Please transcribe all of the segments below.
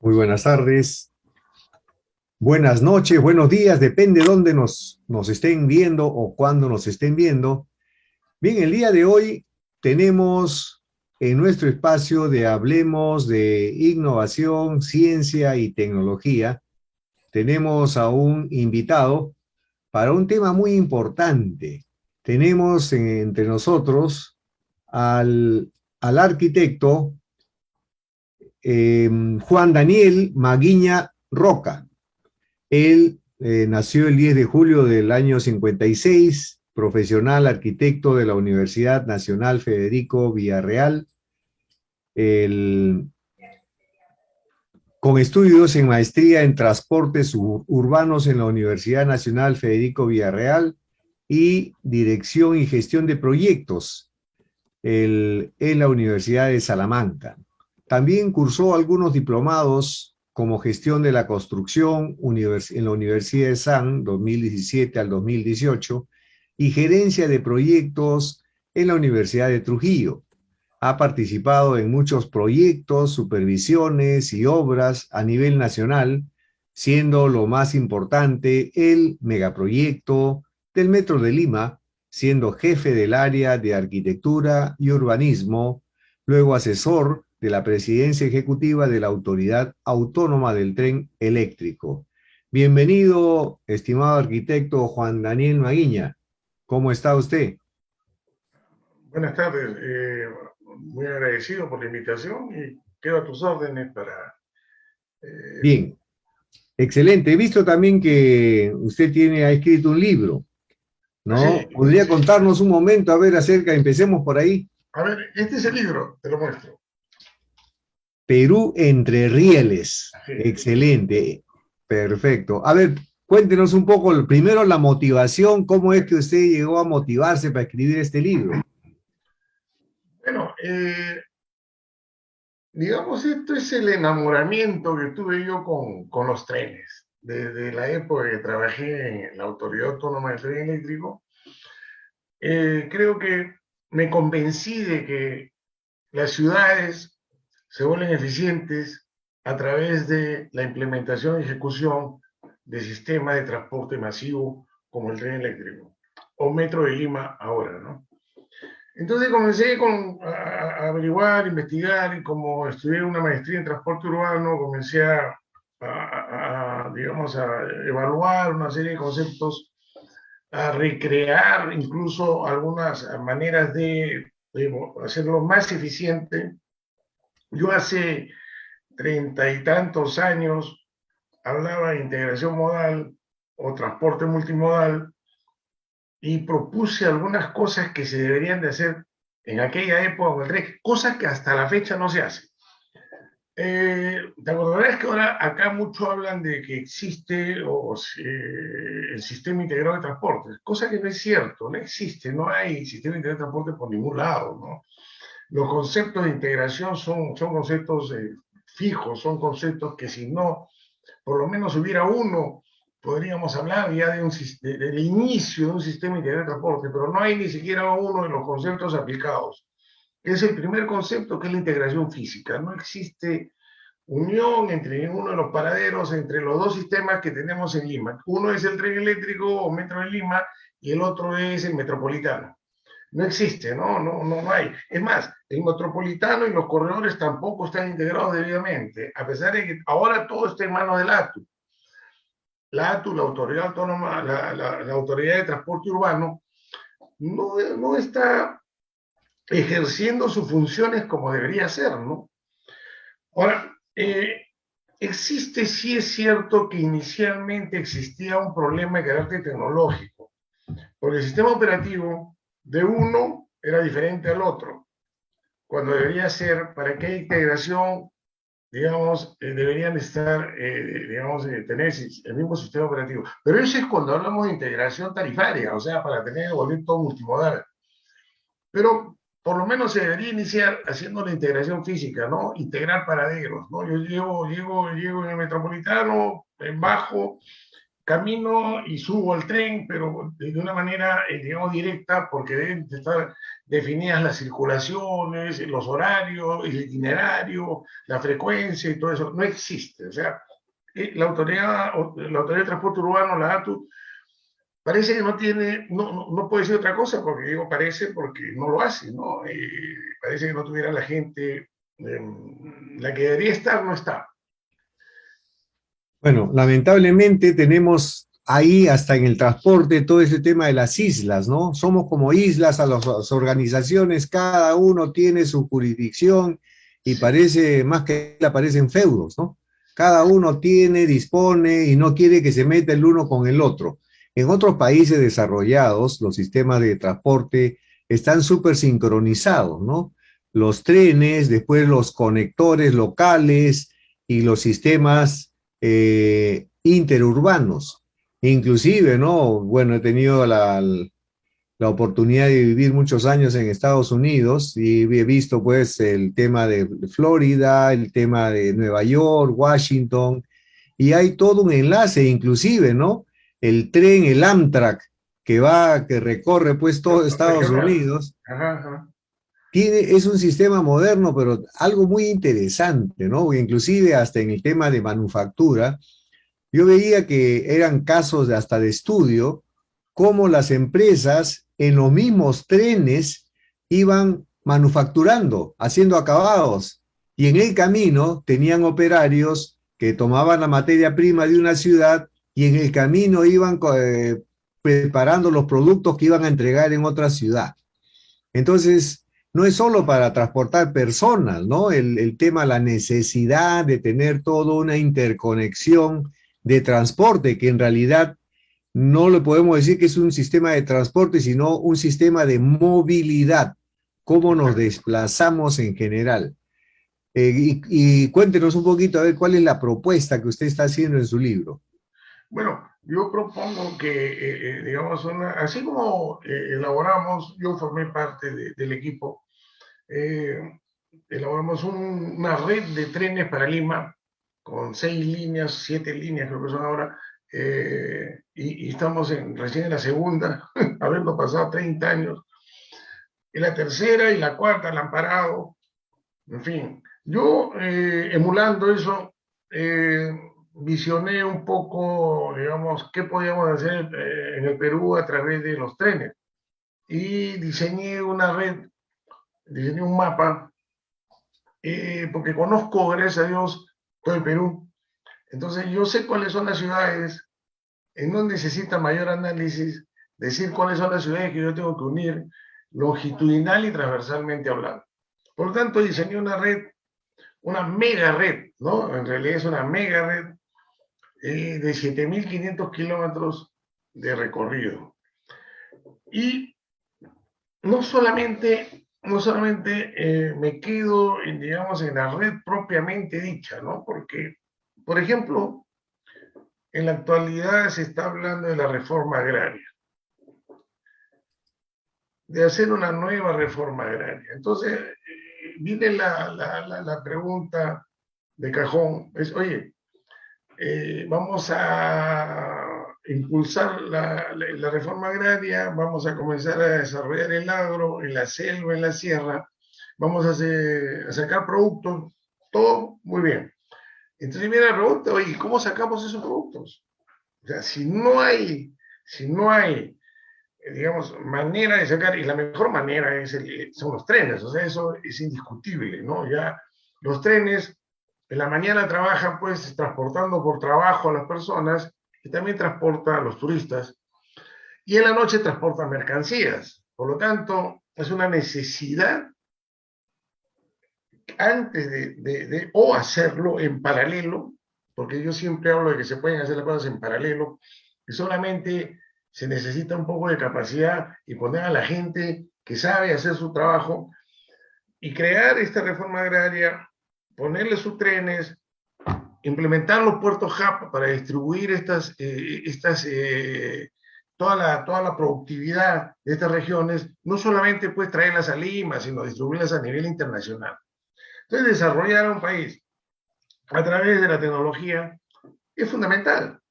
Muy buenas tardes, buenas noches, buenos días, depende de dónde nos estén viendo o cuándo nos estén viendo. Bien, el día de hoy tenemos en nuestro espacio de Hablemos de Innovación, Ciencia y Tecnología, tenemos a un invitado para un tema muy importante. Tenemos entre nosotros al arquitecto Juan Daniel Maguiña Roca. Él nació el 10 de julio del año 56, profesional arquitecto de la Universidad Nacional Federico Villarreal, el, con estudios en maestría en transportes urbanos en la Universidad Nacional Federico Villarreal y dirección y gestión de proyectos en la Universidad de Salamanca. También cursó algunos diplomados como gestión de la construcción en la Universidad de San 2017 al 2018 y gerencia de proyectos en la Universidad de Trujillo. Ha participado en muchos proyectos, supervisiones y obras a nivel nacional, siendo lo más importante el megaproyecto del Metro de Lima, siendo jefe del área de arquitectura y urbanismo, luego asesor de la presidencia ejecutiva de la Autoridad Autónoma del Tren Eléctrico. Bienvenido, estimado arquitecto Juan Daniel Maguiña. ¿Cómo está usted? Buenas tardes, muy agradecido por la invitación y quedo a tus órdenes para... eh, Bien, excelente. He visto también que ha escrito un libro, Así, ¿no? ¿Podría contarnos un momento, a ver, empecemos por ahí? a ver, este es el libro, te lo muestro. Perú entre rieles. Así, Excelente, perfecto. A ver, cuéntenos un poco, primero la motivación, cómo es que usted llegó a motivarse para escribir este libro. bueno, digamos, esto es el enamoramiento que tuve yo con los trenes. Desde la época que trabajé en la Autoridad Autónoma del Tren Eléctrico, creo que me convencí de que las ciudades se vuelven eficientes a través de la implementación y ejecución de sistemas de transporte masivo como el tren eléctrico o Metro de Lima ahora, ¿no? Entonces comencé a averiguar, investigar y como estudié una maestría en transporte urbano, comencé digamos, a evaluar una serie de conceptos, a recrear incluso algunas maneras de hacerlo más eficiente. Yo hace 30 y tantos años hablaba de integración modal o transporte multimodal y propuse algunas cosas que se deberían de hacer en aquella época con el tren, cosas que hasta la fecha no se hacen. Te acordarás que ahora acá mucho hablan de que existe el sistema integrado de transporte, cosa que no es cierto, no existe, no hay sistema integrado de transporte por ningún lado, ¿no? Los conceptos de integración son conceptos fijos, son conceptos que si no, por lo menos hubiera uno, podríamos hablar ya del inicio de un sistema integrado de transporte, pero no hay ni siquiera uno de los conceptos aplicados. Es el primer concepto, que es la integración física. No existe unión entre ninguno de los paraderos, entre los dos sistemas que tenemos en Lima. Uno es el tren eléctrico o metro de Lima y el otro es el metropolitano. No existe, no hay. Es más, el metropolitano y los corredores tampoco están integrados debidamente, a pesar de que ahora todo está en manos del ATU. La ATU, la Autoridad Autónoma, la Autoridad de Transporte Urbano, no está ejerciendo sus funciones como debería ser, ¿no? Ahora, sí es cierto que inicialmente existía un problema de carácter tecnológico, porque el sistema operativo de uno era diferente al otro, cuando debería ser, para que haya integración, digamos, deberían estar, digamos, tener el mismo sistema operativo. Pero eso es cuando hablamos de integración tarifaria, o sea, para tener el boleto multimodal. Pero por lo menos se debería iniciar haciendo la integración física, ¿no? Integrar paraderos, ¿no? Yo llego en el metropolitano, en bajo, camino y subo al tren, pero de una manera, digamos, directa, porque deben de estar definidas las circulaciones, los horarios, el itinerario, la frecuencia y todo eso. No existe. O sea, la autoridad de transporte urbano, la ATU, parece que no tiene, no puede decir otra cosa, porque digo parece porque no lo hace, ¿no? Parece que no tuviera la gente, la que debería estar, no está. Bueno, lamentablemente tenemos ahí hasta en el transporte todo ese tema de las islas, ¿no? Somos como islas a las organizaciones, cada uno tiene su jurisdicción y Sí, parece, más que parecen feudos, ¿no? Cada uno tiene, dispone y no quiere que se meta el uno con el otro. En otros países desarrollados, los sistemas de transporte están súper sincronizados, ¿no? Los trenes, después los conectores locales y los sistemas interurbanos. Inclusive, ¿no? Bueno, he tenido la oportunidad de vivir muchos años en Estados Unidos y he visto pues el tema de Florida, el tema de Nueva York, Washington, y hay todo un enlace, inclusive, ¿no? El tren, el Amtrak, que recorre pues todo Estados regional. Unidos, Ajá, ajá. es un sistema moderno, pero algo muy interesante, ¿no? Inclusive hasta en el tema de manufactura, yo veía que eran casos hasta de estudio, cómo las empresas en los mismos trenes iban manufacturando, haciendo acabados, y en el camino tenían operarios que tomaban la materia prima de una ciudad y en el camino iban preparando los productos que iban a entregar en otra ciudad. Entonces, no es solo para transportar personas, ¿no? El tema, la necesidad de tener toda una interconexión de transporte, que en realidad no le podemos decir que es un sistema de transporte, sino un sistema de movilidad, cómo nos desplazamos en general. Y cuéntenos un poquito a ver cuál es la propuesta que usted está haciendo en su libro. Bueno, yo propongo que, digamos, así como elaboramos, yo formé parte del equipo, eh, elaboramos una red de trenes para Lima con 6 líneas, 7 líneas creo que son ahora, y estamos recién en la segunda, habiendo pasado 30 años, y la tercera y la cuarta la han parado, en fin. Yo, emulando eso, visioné un poco, digamos, qué podíamos hacer en el Perú a través de los trenes, y diseñé una red, diseñé un mapa, porque conozco, gracias a Dios, todo el Perú. Entonces yo sé cuáles son las ciudades, no necesita mayor análisis, decir cuáles son las ciudades que yo tengo que unir longitudinal y transversalmente hablando. Por lo tanto, diseñé una red, una mega red, ¿no? En realidad es una mega red de 7.500 kilómetros de recorrido. Y no solamente me quedo, digamos, en la red propiamente dicha, ¿no? Porque, por ejemplo, en la actualidad se está hablando de la reforma agraria, de hacer una nueva reforma agraria. Entonces, viene la pregunta de cajón, es, oye, vamos a impulsar la reforma agraria, vamos a comenzar a desarrollar el agro en la selva, en la sierra, vamos a sacar productos, todo muy bien. Entonces viene la pregunta, oye, ¿cómo sacamos esos productos? O sea, si no hay, digamos, manera de sacar, y la mejor manera son los trenes, o sea, eso es indiscutible, ¿no? Ya los trenes en la mañana trabajan pues transportando por trabajo a las personas y también transportan a los turistas y en la noche transportan mercancías. Por lo tanto, es una necesidad antes o hacerlo en paralelo, porque yo siempre hablo de que se pueden hacer las cosas en paralelo, y solamente se necesita un poco de capacidad y poner a la gente que sabe hacer su trabajo y crear esta reforma agraria, ponerle sus trenes, implementar los puertos hub para distribuir toda la productividad de estas regiones, no solamente pues traerlas a Lima, sino distribuirlas a nivel internacional. Entonces, desarrollar un país a través de la tecnología es fundamental.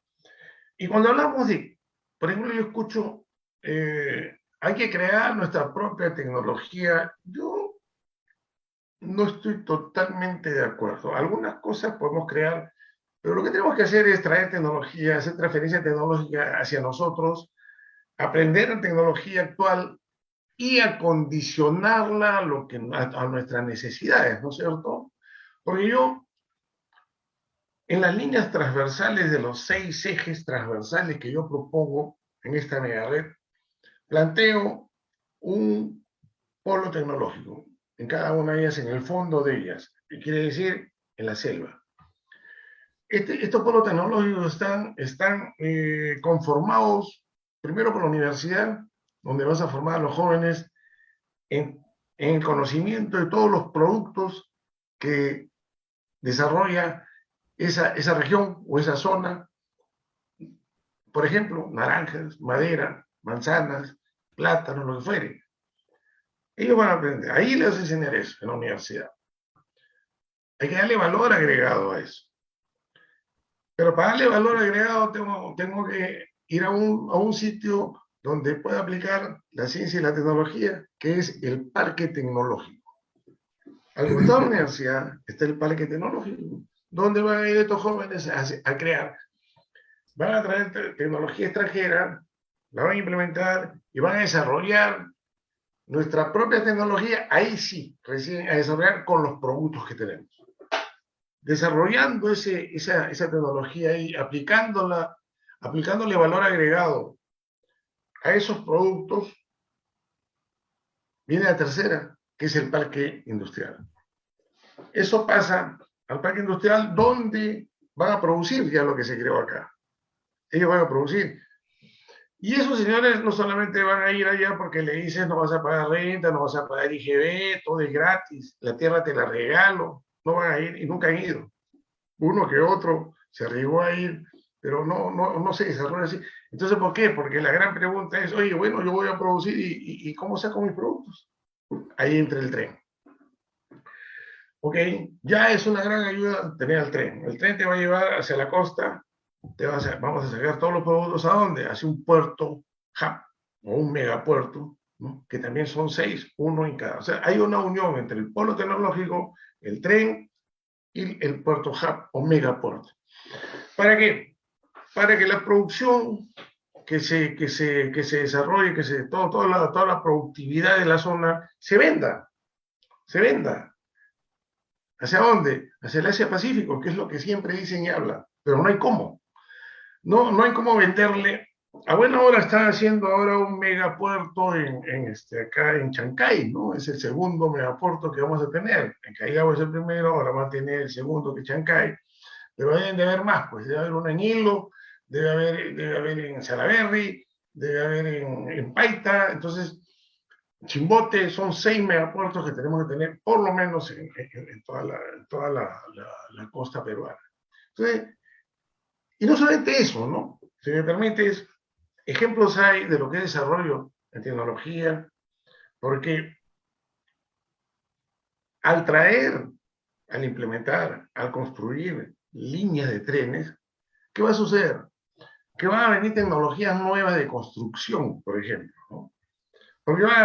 Y cuando hablamos de, por ejemplo, yo escucho, hay que crear nuestra propia tecnología, yo no estoy totalmente de acuerdo. Algunas cosas podemos crear, pero lo que tenemos que hacer es traer tecnología, hacer transferencia tecnológica hacia nosotros, aprender la tecnología actual y acondicionarla a, lo que, a nuestras necesidades, ¿no es cierto? Porque yo, en las líneas transversales de los 6 ejes transversales que yo propongo en esta megared, planteo un polo tecnológico en cada una de ellas, en el fondo de ellas, que quiere decir en la selva. Estos polos tecnológicos están conformados primero por la universidad, donde vas a formar a los jóvenes en el conocimiento de todos los productos que desarrolla esa región o esa zona. Por ejemplo, naranjas, madera, manzanas, plátanos, lo que fuere. Ellos van a aprender. Ahí les enseñar eso en la universidad. Hay que darle valor agregado a eso. Pero para darle valor agregado tengo que ir a un sitio donde pueda aplicar la ciencia y la tecnología, que es el parque tecnológico. Al costado de la universidad está el parque tecnológico, donde van a ir estos jóvenes a crear. Van a traer tecnología extranjera, la van a implementar y van a desarrollar nuestra propia tecnología, ahí sí, recién a desarrollar con los productos que tenemos. Desarrollando esa tecnología y aplicándole valor agregado a esos productos, viene la tercera, que es el parque industrial. Eso pasa al parque industrial donde van a producir ya lo que se creó acá. Ellos van a producir. Y esos señores no solamente van a ir allá porque le dicen no vas a pagar renta, no vas a pagar IGB, todo es gratis, la tierra te la regalo, no van a ir y nunca han ido. Uno que otro se arriesgó a ir, pero no se desarrolla así. Entonces, ¿por qué? Porque la gran pregunta es, oye, bueno, yo voy a producir y ¿cómo saco mis productos? Ahí entra el tren. Ok, ya es una gran ayuda tener el tren. El tren te va a llevar hacia la costa, vamos a sacar todos los productos ¿a dónde? Hacia un puerto hub o un megapuerto, ¿no? Que también son 6, uno en cada. O sea, hay una unión entre el polo tecnológico, el tren y el puerto hub o megapuerto. ¿Para qué? Para que la producción que se desarrolle, toda la productividad de la zona se venda. Se venda. ¿Hacia dónde? Hacia el Asia-Pacífico, que es lo que siempre dicen y hablan, pero no hay cómo. No hay cómo venderle. A buena hora están haciendo ahora un megapuerto acá en Chancay, ¿no? Es el segundo megapuerto que vamos a tener. En Callao es el primero, ahora va a tener el segundo que Chancay, pero deben de haber más, pues debe haber uno en Hilo, debe haber en Salaberry, debe haber en Paita, entonces Chimbote, son 6 megapuertos que tenemos que tener por lo menos en toda la costa peruana. Entonces, y no solamente eso, ¿no? Si me permites, ejemplos hay de lo que es desarrollo en tecnología, porque al traer, al implementar, al construir líneas de trenes, ¿qué va a suceder? Que van a venir tecnologías nuevas de construcción, por ejemplo, ¿no? Porque van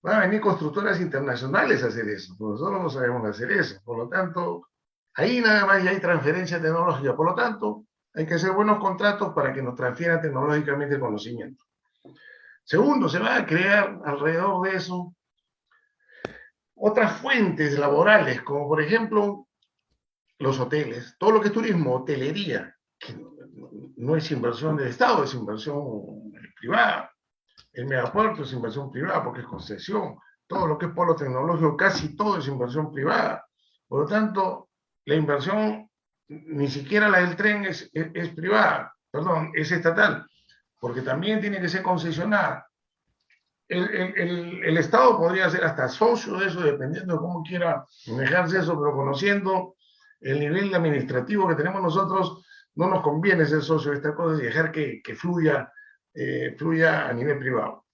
a venir constructoras internacionales a hacer eso, porque nosotros no sabemos hacer eso. Por lo tanto, ahí nada más ya hay transferencia tecnológica. Por lo tanto, hay que hacer buenos contratos para que nos transfieran tecnológicamente el conocimiento. Segundo, se va a crear alrededor de eso otras fuentes laborales, como por ejemplo los hoteles, todo lo que es turismo, hotelería, que no es inversión del Estado, es inversión privada. El megapuerto es inversión privada porque es concesión. Todo lo que es polo tecnológico, casi todo es inversión privada. Por lo tanto, la inversión, ni siquiera la del tren es privada, perdón, es estatal, porque también tiene que ser concesionada. El Estado podría ser hasta socio de eso, dependiendo de cómo quiera manejarse eso, pero conociendo el nivel administrativo que tenemos nosotros, no nos conviene ser socio de esta cosa y dejar que fluya a nivel privado.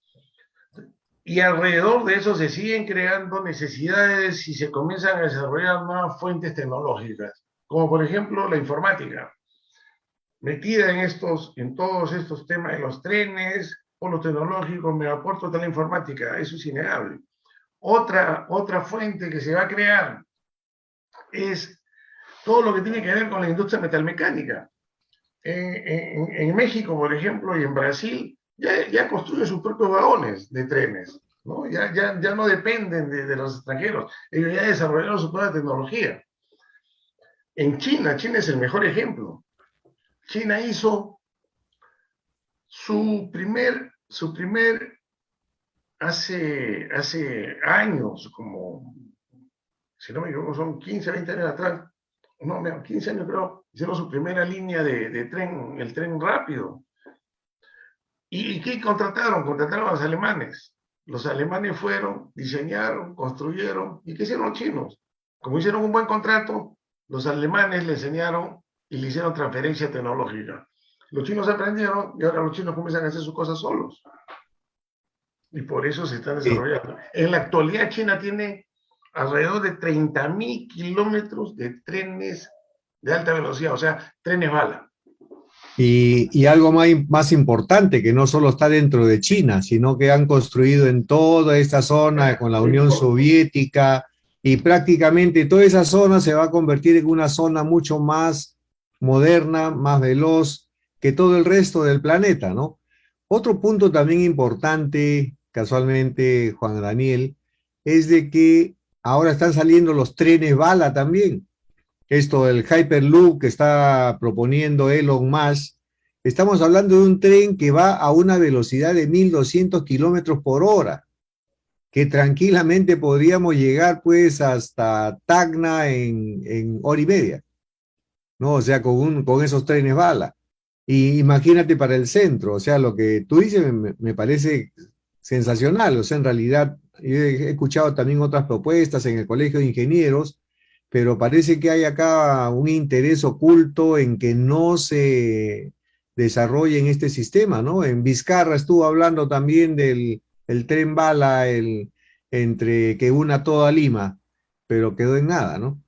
Y alrededor de eso se siguen creando necesidades y se comienzan a desarrollar nuevas fuentes tecnológicas, como por ejemplo la informática. metida en todos estos temas de los trenes, polos tecnológicos, megapuertos, teleinformática, eso es innegable. Otra fuente que se va a crear es todo lo que tiene que ver con la industria metalmecánica. En México, por ejemplo, y en Brasil, ya construyen sus propios vagones de trenes, ¿no? Ya no dependen de los extranjeros, ellos ya desarrollaron su propia tecnología. En China es el mejor ejemplo. China hizo su primer hace años, como, si no me equivoco, son 15, 20 años atrás, no, 15 años creo, hicieron su primera línea de tren, el tren rápido. ¿Y qué contrataron? Contrataron a los alemanes. Los alemanes fueron, diseñaron, construyeron. ¿Y qué hicieron los chinos? Como hicieron un buen contrato, los alemanes le enseñaron y le hicieron transferencia tecnológica. Los chinos aprendieron y ahora los chinos comienzan a hacer sus cosas solos. Y por eso se están Sí. desarrollando. En la actualidad China tiene alrededor de 30.000 kilómetros de trenes de alta velocidad, o sea, trenes bala. Y algo más importante, que no solo está dentro de China, sino que han construido en toda esta zona con la Unión Soviética y prácticamente toda esa zona se va a convertir en una zona mucho más moderna, más veloz que todo el resto del planeta, ¿no? Otro punto también importante, casualmente, Juan Daniel, es de que ahora están saliendo los trenes bala también. Esto del Hyperloop que está proponiendo Elon Musk, estamos hablando de un tren que va a una velocidad de 1.200 kilómetros por hora, que tranquilamente podríamos llegar pues hasta Tacna en hora y media, ¿no? O sea, con esos trenes bala. Y imagínate para el centro, o sea, lo que tú dices me parece sensacional, o sea, en realidad yo he escuchado también otras propuestas en el Colegio de Ingenieros, pero parece que hay acá un interés oculto en que no se desarrolle en este sistema, ¿no? En Vizcarra estuvo hablando también del el tren bala, entre que una toda Lima, pero quedó en nada, ¿no?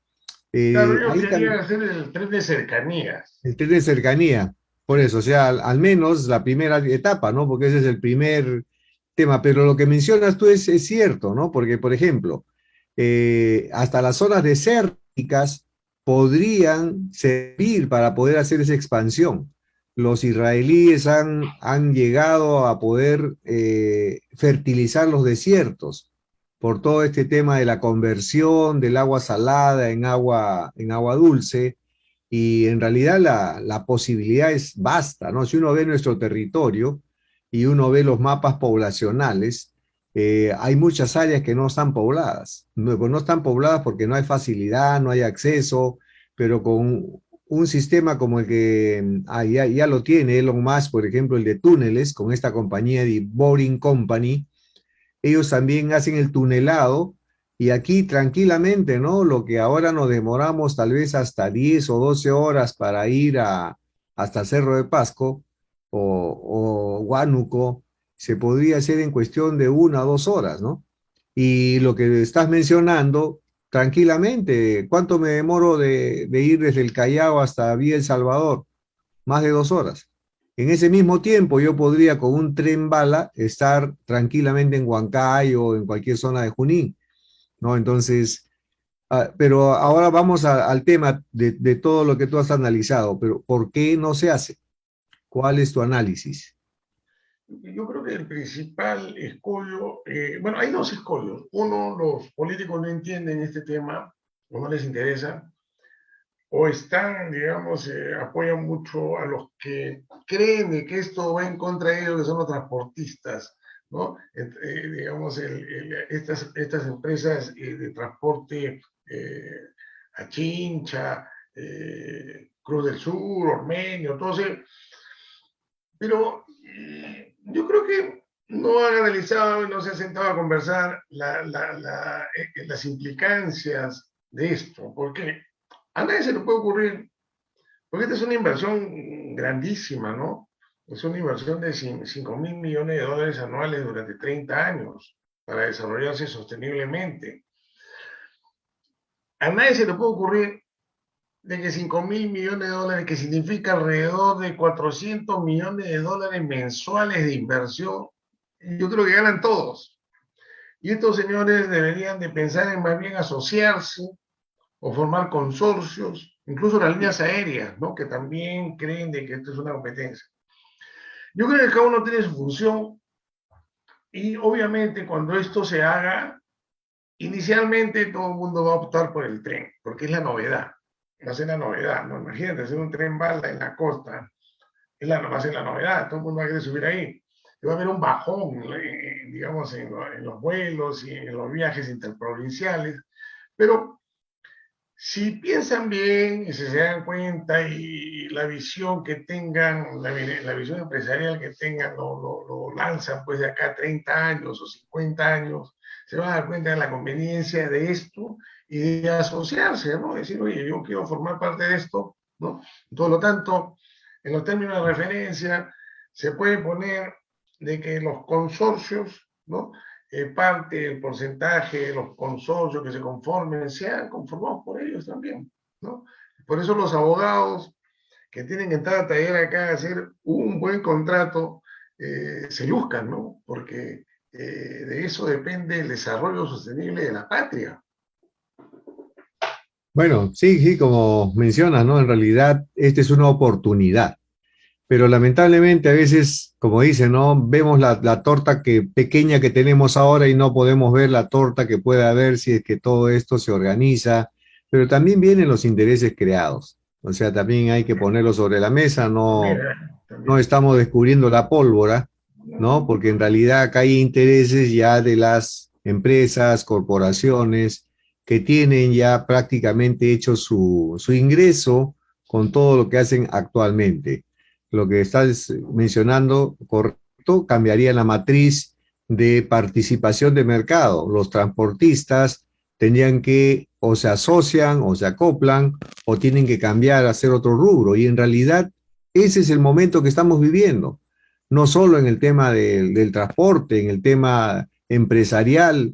Claro, ellos Ahí querían también hacer el tren de cercanías. el tren de cercanía, por eso, o sea, al menos la primera etapa, ¿no? Porque ese es el primer tema, pero lo que mencionas tú es cierto, ¿no? Porque, por ejemplo, hasta las zonas desérticas podrían servir para poder hacer esa expansión. Los israelíes han llegado a poder fertilizar los desiertos por todo este tema de la conversión del agua salada en agua dulce y en realidad la posibilidad es vasta, ¿no? Si uno ve nuestro territorio y uno ve los mapas poblacionales, hay muchas áreas que no están pobladas. No están pobladas porque no hay facilidad, no hay acceso, pero con un sistema como el que ya lo tiene Elon Musk, por ejemplo, el de túneles, con esta compañía de Boring Company, ellos también hacen el tunelado y aquí tranquilamente, ¿no? Lo que ahora nos demoramos tal vez hasta 10 o 12 horas para ir hasta el Cerro de Pasco o Huánuco, se podría hacer en cuestión de 1 o 2 horas, ¿no? Y lo que estás mencionando, tranquilamente, ¿cuánto me demoro de ir desde el Callao hasta Villa El Salvador? Más de 2 horas. En ese mismo tiempo yo podría con un tren bala estar tranquilamente en Huancayo o en cualquier zona de Junín, ¿no? Entonces, pero ahora vamos al tema de todo lo que tú has analizado, pero ¿por qué no se hace? ¿Cuál es tu análisis? Yo creo que el principal escollo, bueno, hay dos escollos. Uno, los políticos no entienden este tema o no les interesa, o están, digamos, apoyan mucho a los que creen de que esto va en contra de ellos, que son los transportistas, ¿no? Digamos, estas empresas de transporte, a Chincha, Cruz del Sur, Ormeño, todo eso. Pero yo creo que no han analizado y no se han sentado a conversar las implicancias de esto, porque a nadie se le puede ocurrir, porque esta es una inversión grandísima, ¿no? Es una inversión de 5.000 millones de dólares anuales durante 30 años para desarrollarse sosteniblemente. A nadie se le puede ocurrir de que 5.000 millones de dólares, que significa alrededor de 400 millones de dólares mensuales de inversión, yo creo que ganan todos. Y estos señores deberían de pensar en más bien asociarse o formar consorcios, incluso las líneas aéreas, ¿no? Que también creen de que esto es una competencia. Yo creo que cada uno tiene su función y obviamente cuando esto se haga, inicialmente todo el mundo va a optar por el tren, porque es la novedad, va a ser la novedad, ¿no? Imagínate hacer un tren bala en la costa, va a ser la novedad, todo el mundo va a querer subir ahí. Y va a haber un bajón, digamos, en los vuelos y en los viajes interprovinciales, pero si piensan bien y si se dan cuenta y la visión que tengan, la visión empresarial que tengan, lo lanzan pues de acá a 30 años o 50 años, se van a dar cuenta de la conveniencia de esto y de asociarse, ¿no? Decir, oye, yo quiero formar parte de esto, ¿no? Por lo tanto, en los términos de referencia, se puede poner de que los consorcios, ¿no? Parte del porcentaje de los consorcios que se conformen sean conformados por ellos también, ¿no? Por eso los abogados que tienen que entrar a taller acá a hacer un buen contrato se buscan, ¿no? Porque de eso depende el desarrollo sostenible de la patria. Bueno, sí, sí, como mencionas, ¿no? En realidad, esta es una oportunidad, pero lamentablemente a veces, como dicen, ¿no? Vemos la torta pequeña que tenemos ahora y no podemos ver la torta que puede haber si es que todo esto se organiza, pero también vienen los intereses creados. O sea, también hay que ponerlo sobre la mesa, También, no, ¿eh? no También. estamos descubriendo la pólvora, ¿no? Porque en realidad acá hay intereses ya de las empresas, corporaciones, que tienen ya prácticamente hecho su ingreso con todo lo que hacen actualmente. Lo que estás mencionando, correcto, cambiaría la matriz de participación de mercado. Los transportistas tendrían que o se asocian o se acoplan o tienen que cambiar a hacer otro rubro. Y en realidad ese es el momento que estamos viviendo, no solo en el tema del transporte, en el tema empresarial.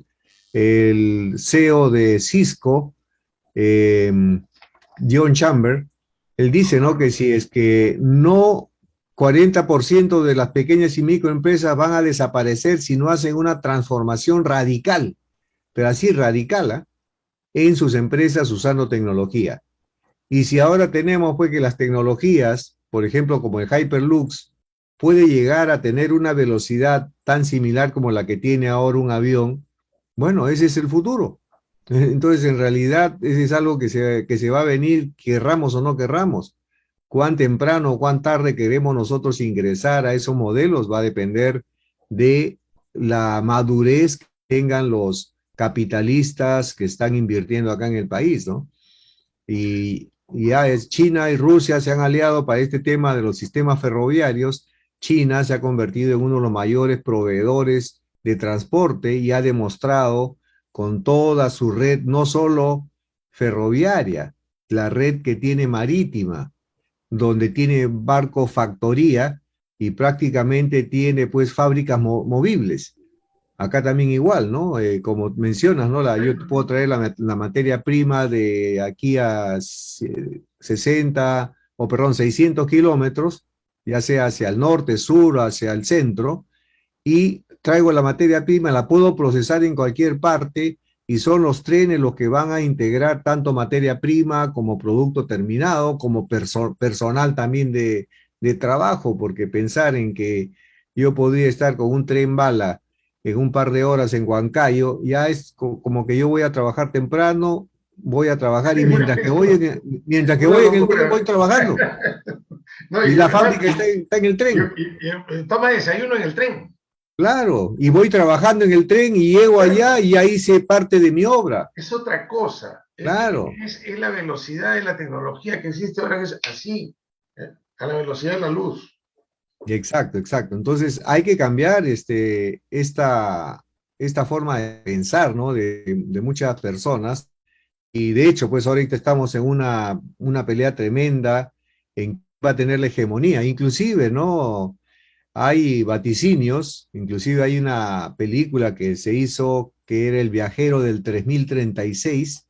El CEO de Cisco, eh, John Chamber, él dice, ¿no? Que si es que no 40% de las pequeñas y microempresas van a desaparecer si no hacen una transformación radical, pero así radical, ¿eh? En sus empresas usando tecnología. Y si ahora tenemos pues que las tecnologías, por ejemplo, como el Hyperlux, puede llegar a tener una velocidad tan similar como la que tiene ahora un avión, bueno, ese es el futuro. Entonces, en realidad, ese es algo que se va a venir, querramos o no querramos. Cuán temprano o cuán tarde queremos nosotros ingresar a esos modelos va a depender de la madurez que tengan los capitalistas que están invirtiendo acá en el país, ¿no? Y ya es China y Rusia se han aliado para este tema de los sistemas ferroviarios. China se ha convertido en uno de los mayores proveedores de transporte y ha demostrado con toda su red, no solo ferroviaria, la red que tiene marítima, donde tiene barco factoría y prácticamente tiene pues fábricas movibles. Acá también igual, ¿no? Como mencionas, ¿no? Yo te puedo traer la materia prima de aquí a 60, o perdón, 600 kilómetros, ya sea hacia el norte, sur, hacia el centro, y traigo la materia prima, la puedo procesar en cualquier parte y son los trenes los que van a integrar tanto materia prima como producto terminado, como personal también de trabajo, porque pensar en que yo podría estar con un tren bala en un par de horas en Huancayo, ya es como que yo voy a trabajar temprano, voy a trabajar y mientras que Una voy en el tren voy locura. trabajando No, y y la además, fábrica está en el tren. toma desayuno en el tren. Claro, y voy trabajando en el tren y llego allá y ahí hice parte de mi obra. Es otra cosa. Claro, Es la velocidad de la tecnología que existe ahora, que es así, a la velocidad de la luz. exacto, exacto. Entonces hay que cambiar esta forma de pensar, ¿no? De muchas personas. Y de hecho, pues ahorita estamos en una pelea tremenda en quién va a tener la hegemonía. Inclusive, ¿no? Hay vaticinios, inclusive hay una película que se hizo que era El viajero del 3036,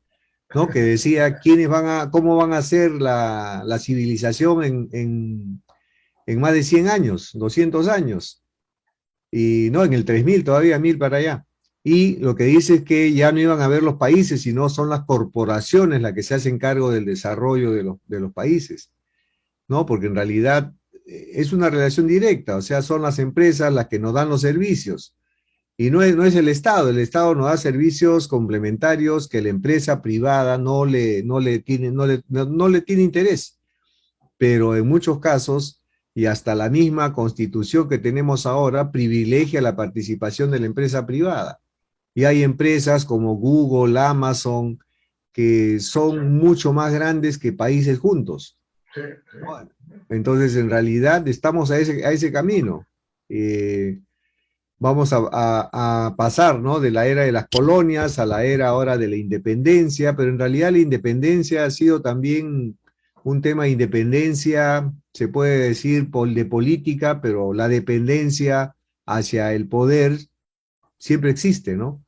¿no? Que decía cómo van a ser la civilización en más de 100 años, 200 años, y no, en el 3000 todavía, 1000 para allá. Y lo que dice es que ya no iban a ver los países, sino son las corporaciones las que se hacen cargo del desarrollo de los países, ¿no? Porque en realidad es una relación directa, o sea, son las empresas las que nos dan los servicios. Y no es el Estado nos da servicios complementarios que la empresa privada no le tiene interés, pero en muchos casos, y hasta la misma constitución que tenemos ahora, privilegia la participación de la empresa privada. Y hay empresas como Google, Amazon, que Sí, son mucho más grandes que países juntos. sí, sí. Entonces, en realidad, estamos a ese camino. Eh, Vamos a pasar, ¿no? De la era de las colonias a la era ahora de la independencia, pero en realidad la independencia ha sido también un tema de independencia, se puede decir de política, pero la dependencia hacia el poder siempre existe, ¿no?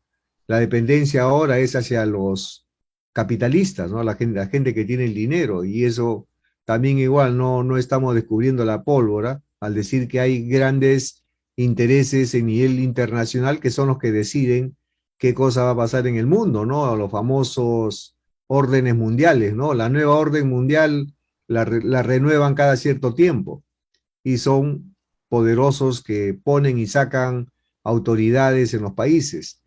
La dependencia ahora es hacia los capitalistas, ¿no? La gente que tiene el dinero, y eso también igual no estamos descubriendo la pólvora al decir que hay grandes intereses en nivel internacional que son los que deciden qué cosa va a pasar en el mundo, ¿no? Los famosos órdenes mundiales, ¿no? La nueva orden mundial la renuevan cada cierto tiempo y son poderosos que ponen y sacan autoridades en los países.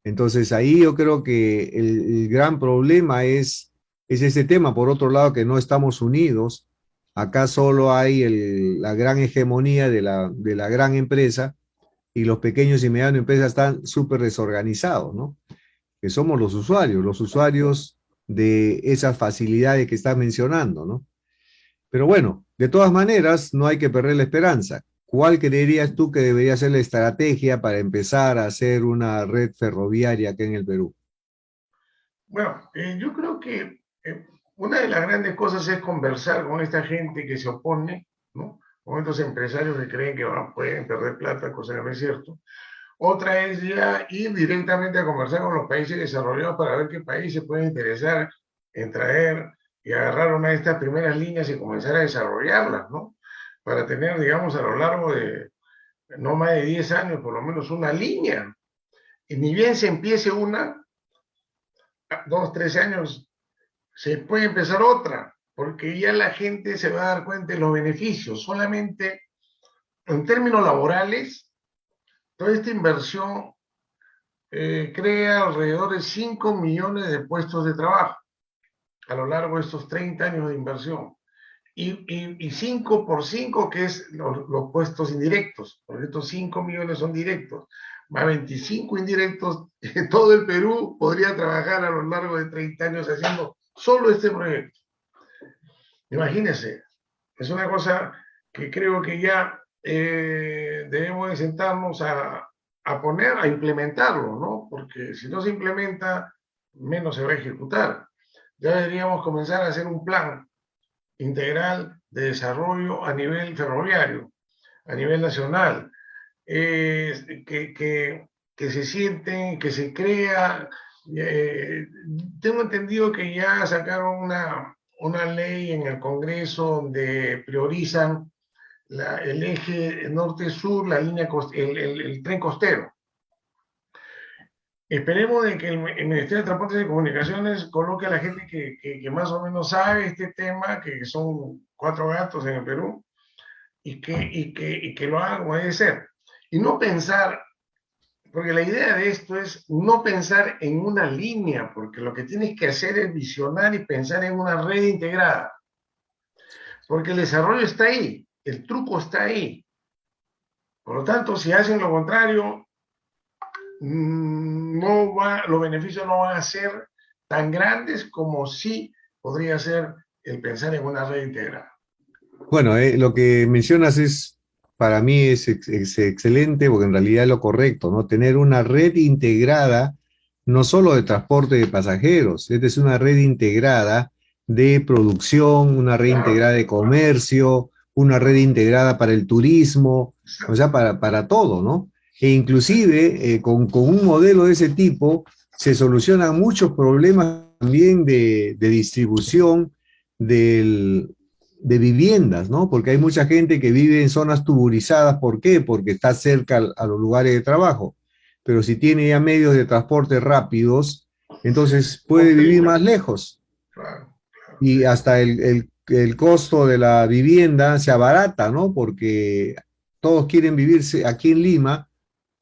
Entonces ahí yo creo que el gran problema es ese tema. Por otro lado, que no estamos unidos. Acá solo hay la gran hegemonía de la gran empresa y los pequeños y medianos empresas están súper desorganizados, ¿no? Que somos los usuarios de esas facilidades que estás mencionando, ¿no? Pero bueno, de todas maneras, no hay que perder la esperanza. ¿Cuál creerías tú que debería ser la estrategia para empezar a hacer una red ferroviaria aquí en el Perú? Bueno, yo creo que una de las grandes cosas es conversar con esta gente que se opone, ¿no? Con estos empresarios que creen que pueden perder plata, cosa que no es cierto. Otra es ya ir directamente a conversar con los países desarrollados para ver qué países pueden interesar en traer y agarrar una de estas primeras líneas y comenzar a desarrollarlas, ¿no? Para tener, digamos, a lo largo de no más de 10 años, por lo menos una línea. Y ni bien se empiece una, 2, 3 años, se puede empezar otra, porque ya la gente se va a dar cuenta de los beneficios. Solamente en términos laborales, toda esta inversión crea alrededor de 5 millones de puestos de trabajo a lo largo de estos 30 años de inversión. Y 5 por 5, que es los puestos indirectos, porque estos 5 millones son directos, más 25 indirectos, todo el Perú podría trabajar a lo largo de 30 años haciendo solo este proyecto. Imagínense, es una cosa que creo que ya debemos de sentarnos poner, a implementarlo, ¿no? Porque si no se implementa, menos se va a ejecutar. Ya deberíamos comenzar a hacer un plan integral de desarrollo a nivel ferroviario, a nivel nacional, que se sienten, que se crea. Tengo entendido que ya sacaron una ley en el Congreso donde priorizan el eje norte-sur, la línea el tren costero. Esperemos de que el Ministerio de Transportes y Comunicaciones coloque a la gente que más o menos sabe este tema, que son 4 gatos en el Perú, y que lo haga como debe ser. Y no pensar, porque la idea de esto es no pensar en una línea, porque lo que tienes que hacer es visionar y pensar en una red integrada, porque el desarrollo está ahí, el truco está ahí. Por lo tanto, si hacen lo contrario, los beneficios no van a ser tan grandes como sí podría ser el pensar en una red integrada. Bueno, lo que mencionas para mí es excelente porque en realidad es lo correcto, ¿no? Tener una red integrada, no solo de transporte de pasajeros, es una red integrada de producción, una red Claro, integrada de comercio, una red integrada para el turismo, o sea, para todo, ¿no? E inclusive con un modelo de ese tipo se solucionan muchos problemas también de distribución de viviendas, ¿no? Porque hay mucha gente que vive en zonas tuburizadas. ¿Por qué? Porque está cerca a los lugares de trabajo. Pero si tiene ya medios de transporte rápidos, entonces puede vivir Complica. más lejos Claro, claro, sí. y hasta el costo de la vivienda se abarata, ¿no? Porque todos quieren vivirse aquí en Lima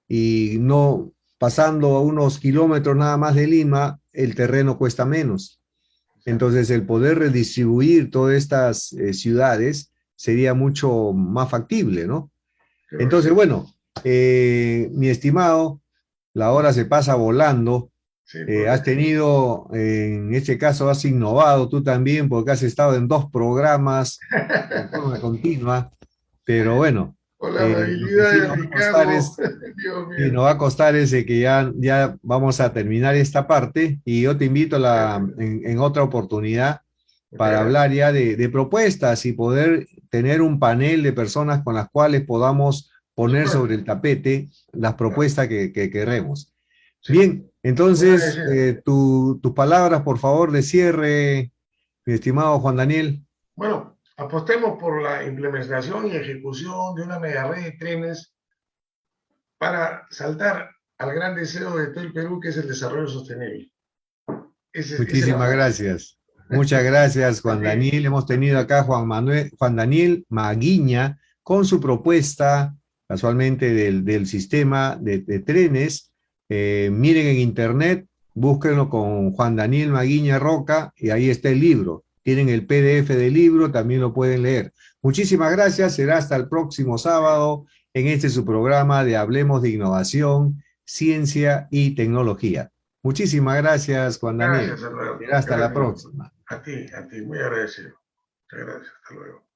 y no pasando a unos kilómetros nada más de Lima, el terreno cuesta menos. Exacto. Entonces, el poder redistribuir todas estas ciudades sería mucho más factible, ¿no? Qué Entonces, bueno. bueno, mi estimado, la hora se pasa volando. Sí, pues. Has tenido, en este caso, has innovado tú también, porque has estado en dos programas en forma continua, pero bueno, Con la lo que amabilidad sí de nos va a costar Ricardo. es, Dios y mío. nos va a costar es de que ya vamos a terminar esta parte y yo te invito en otra oportunidad Muchas para hablar gracias. ya de propuestas y poder tener un panel de personas con las cuales podamos Por poner supuesto. sobre el tapete las Claro. propuestas que queremos. Sí. Bien, Muy entonces, agradecido. tus palabras, por favor, de cierre, mi estimado Juan Daniel. Bueno, apostemos por la implementación y ejecución de una mega red de trenes para saltar al gran deseo de todo el Perú, que es el desarrollo sostenible. Esa es la Muchísimas frase. gracias. Muchas gracias, A Juan ti. Daniel. Hemos tenido acá a Juan Daniel Maguiña con su propuesta, casualmente del sistema de trenes. Miren en internet, búsquenlo con Juan Daniel Maguiña Roca y ahí está el libro. Tienen el PDF del libro, también lo pueden leer. Muchísimas gracias. Será hasta el próximo sábado en este su programa de Hablemos de Innovación, Ciencia y Tecnología. Muchísimas gracias, Juan Daniel. Gracias, Alberto. Será hasta la Gracias. próxima. A ti, muy agradecido. Muchas gracias. Hasta luego.